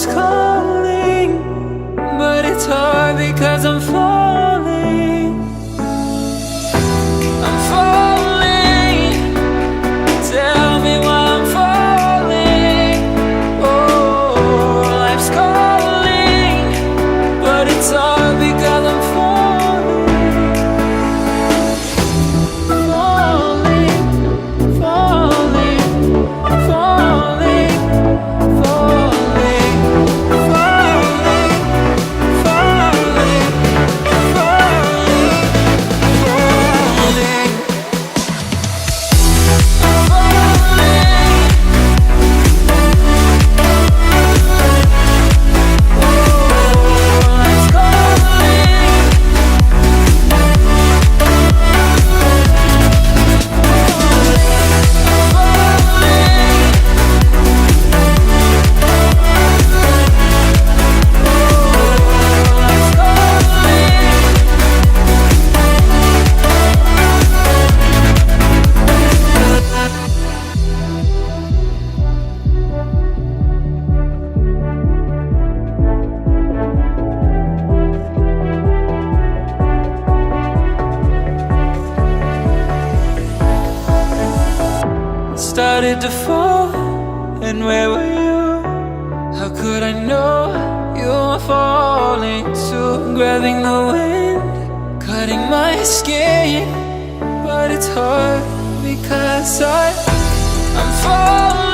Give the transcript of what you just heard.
life's calling, but it's hard because I'm falling. I'm falling. Tell me why I'm falling. Oh, life's calling, but it's hard because I'm falling. Falling, falling, falling, falling, falling, falling, falling, started to fall, and where were you? How could I know you were falling too? Grabbing the wind, cutting my skin, but it's hard because I'm falling.